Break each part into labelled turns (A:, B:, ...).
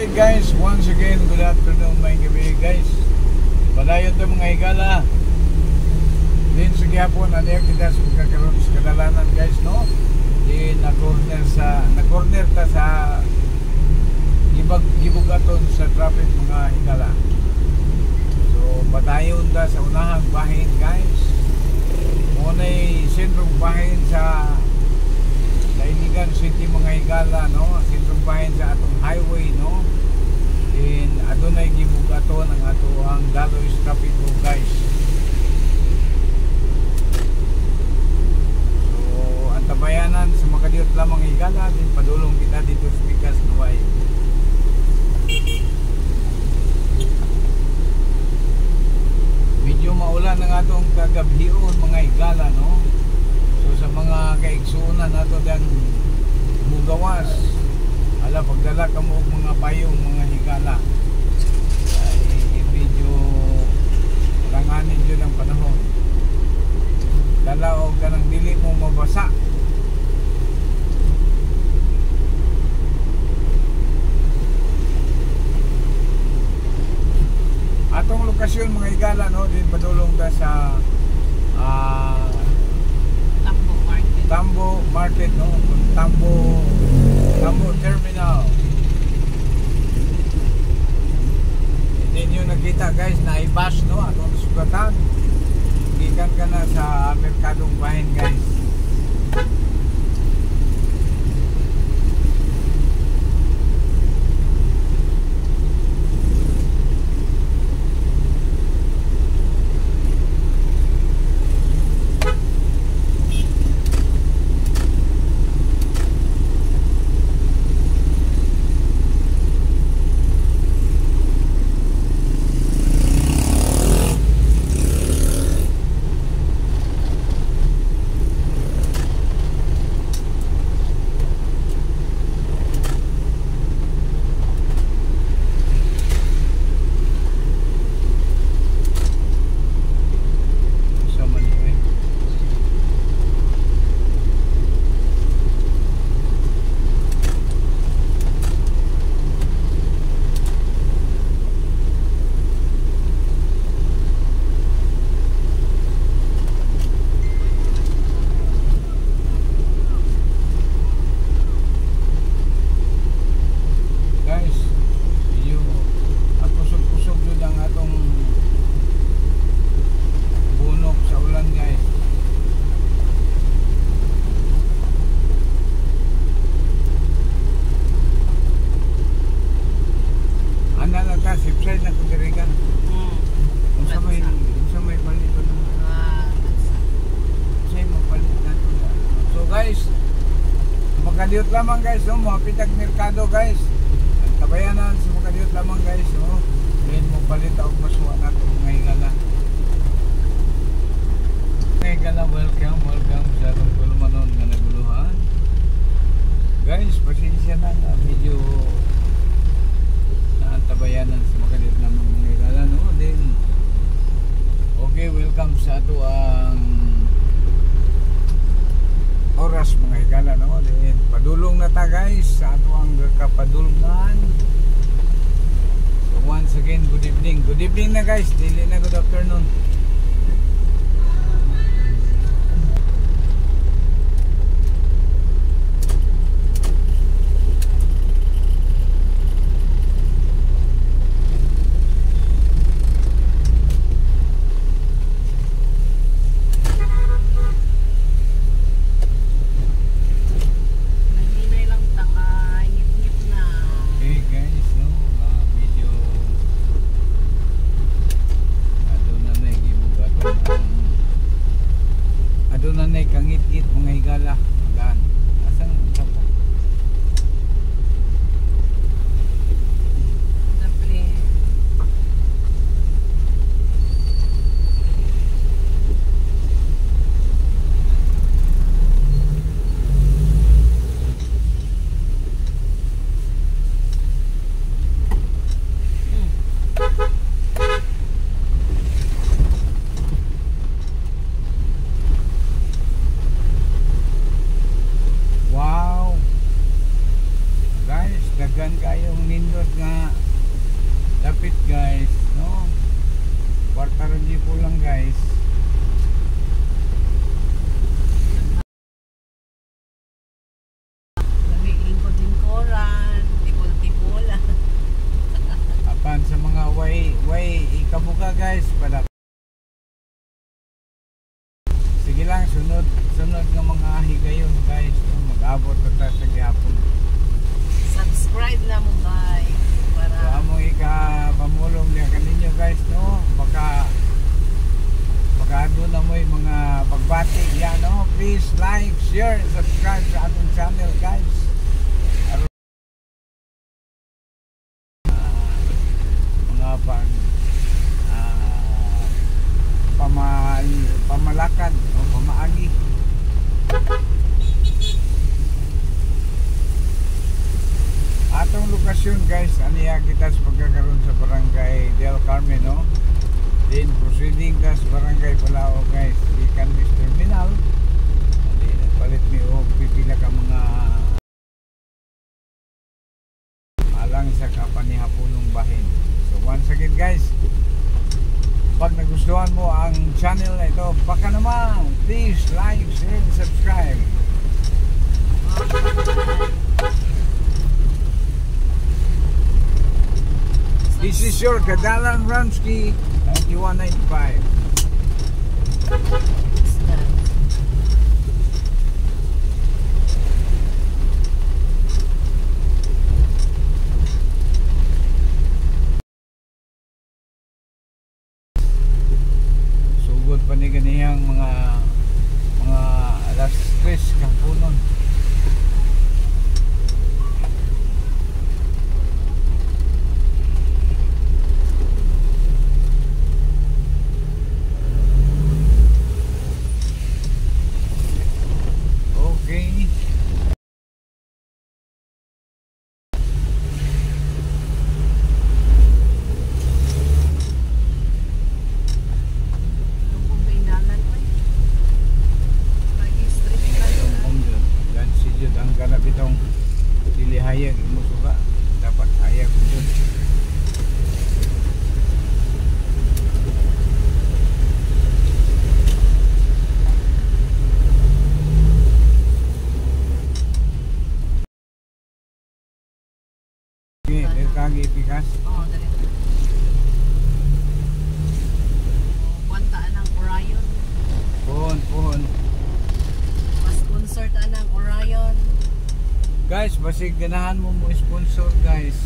A: Hey guys, once again, good afternoon, may gabi guys. Padayon to mga higala. Din sa gyapon aniya kita sa pagkakaroon sa kadalanan guys, no? Di na-corner ta sa gibugaton sa traffic mga higala. So padayon ta sa unahang bahin guys. Muna'y sentrong bahin sa Iligan City mga higala, no? Sentrong bahin sa atong highway, no? In adunay gibugaton ang atoang Daloy's traffic guys. So ang tabayanan sa makadiyot lamang higala din padulong kita dito sa Bigas Nuway. Medyo maulan ang atong kagabhion mga higala, no? So sa mga kaigsuunan nato dan mugawas, ala pagdala ka mo og mga payong mga higala ay medyo langanin yun ang panahon. Dala o ka ng dili mo mabasa. Atong lokasyon mga higala, no, din padulong ta sa Tambo Market, no? Tambo Terminal. Hindi nyo nakita guys na i-bus, no? Atong sugatan. Gikan ka na sa Merkadong Bahin guys. Makadiyot lamang guys, no? Mga pitag merkado guys. Ang tabayanan sa makadiyot lamang guys, no? Then mo palit ako masuwa nato mga higala. Mga higala, welcome sa atong tulumanon nga naguluhan. Guys, pasensya na medyo na ang tabayanan sa makadiyot lamang mga higala, no? Then okay, welcome sa ato ang oras mga higala, no? Then padulong na ta guys sa ato ang kapadulngan. So once again, good evening na guys, dili na good afternoon. Medyo guys para sige lang sunod ng mga higayon guys, mag-abot ta sa gihapon.
B: Subscribe na mo guys para
A: So among pamulong niya kaninyo guys, no, baka doon na mo yung mga pagbati yan, no. Please like, share, and subscribe sa atong channel guys. Mga pamalakad o pamaagi. Atong lokasyon guys, aniya kita sa pagkakaroon sa barangay Del Carmen, no. Then proceeding ka sa barangay Palao guys, ikan Miss Terminal. Then palit mi og pipila ka mga alang sa kapanihapunong bahin. So once again guys, pag nagustuhan mo ang channel na ito, baka naman please like, share, and subscribe. This is your Kadalan Ramsky 9195. Sugod pa ni ganiyang mga alas 3 kapunon. Hayag mo suka dapat hayag dun. Okay, kagi pikas.
B: Oh, dali. Kuantaan ng Orion.
A: Pohon.
B: Mas concert ng Orion.
A: Guys, basig ganahan mo sponsor guys.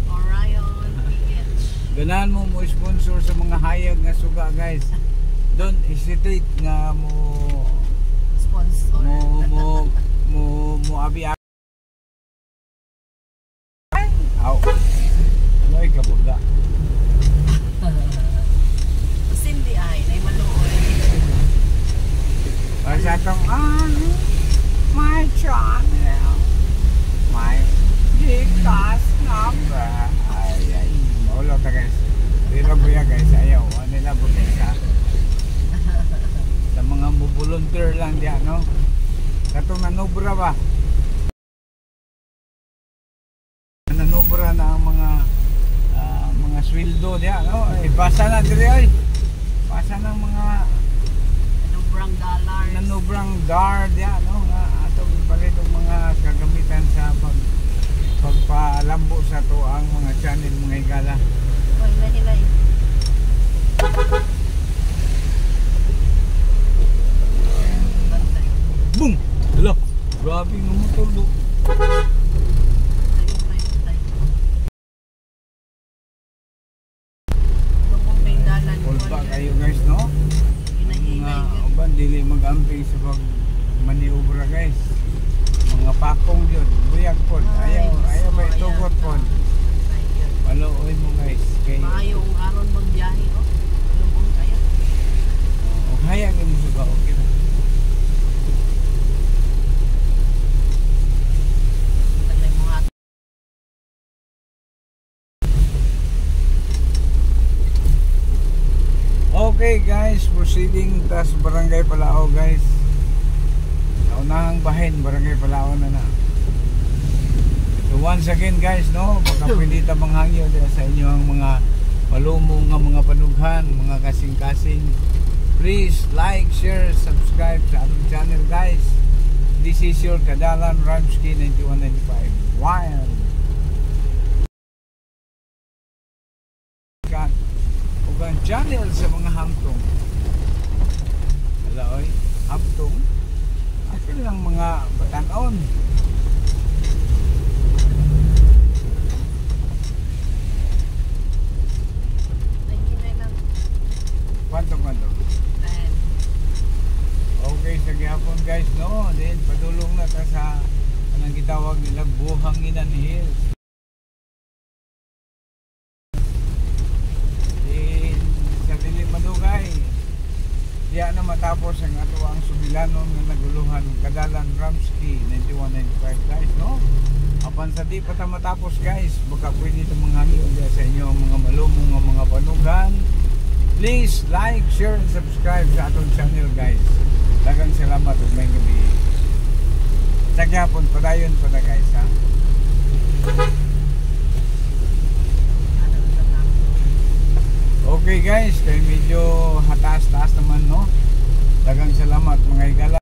B: Orion PH.
A: Ganahan mo sponsor sa mga hayag nga suga guys. Don't hesitate nga mo
B: Sponsor.
A: mo abi. Aw. Loy ka buga.
B: Cindy ay nay maluoy.
A: Sa tong my channel, my Gcash number. Ay, maulo ta guys. Pero buya guys, ayaw nila buti sa mga volunteer lang diya, no. Katong nanubra ba? Nanubra na ang mga sweldo diya, no. Ay basa na diri ay. Basa ng mga nanubrang dar diya, no. Palit og mga kagamitan sa pagpalambo sa to ang mga channel mga higala.
B: Oy, nahilay.
A: Boom! Hala! Grabe ng motor do. Kulba kayo guys, no? Mga uban dili mag-amping sa pag-maniobra guys. Mga pakong yun, buyag po. Ayaw ba itugot po. Paluoy mo guys.
B: Maayo ang aron magbiyahe, oh. Lubong kayo.
A: O hayag mo suga, okay na. Okay guys, proceeding tas barangay Palao guys. Sa unahang bahin, barangay Palao na na. So once again guys, no, baka pwede ta manghangyo sa inyo ang mga malumong nga mga panughan, mga kasing-kasing. Please like, share, subscribe sa ating channel guys. This is your Kadalan Ramsky 9195 Wild. Dili sa mga hamtong. Wala oy, hamtong. Akin lang mga batanon.
B: Nahinay lang.
A: Kwanto?
B: Dahil,
A: Okay, sa gihapon guys, no? Then, padulong na ta sa anong gitawag nila, Buhanginan Hills. Then, sa dili madugay, diya na matapos ang ato ang subilanon nga naguluhan ng Kadalan Ramsky 9195 guys, no? Apan sa di pa ta matapos guys, baka pwede ito manghangiw diya sa inyo ang mga malumong nga mga panugan. Please like, share, and subscribe sa atong channel guys. Daghang salamat ug may gabi. Sa gyapon padayon pa na guys ha.
B: ano sa mga
A: Okay guys, kay medyo hataas-taas naman no. Daghang salamat mga higala.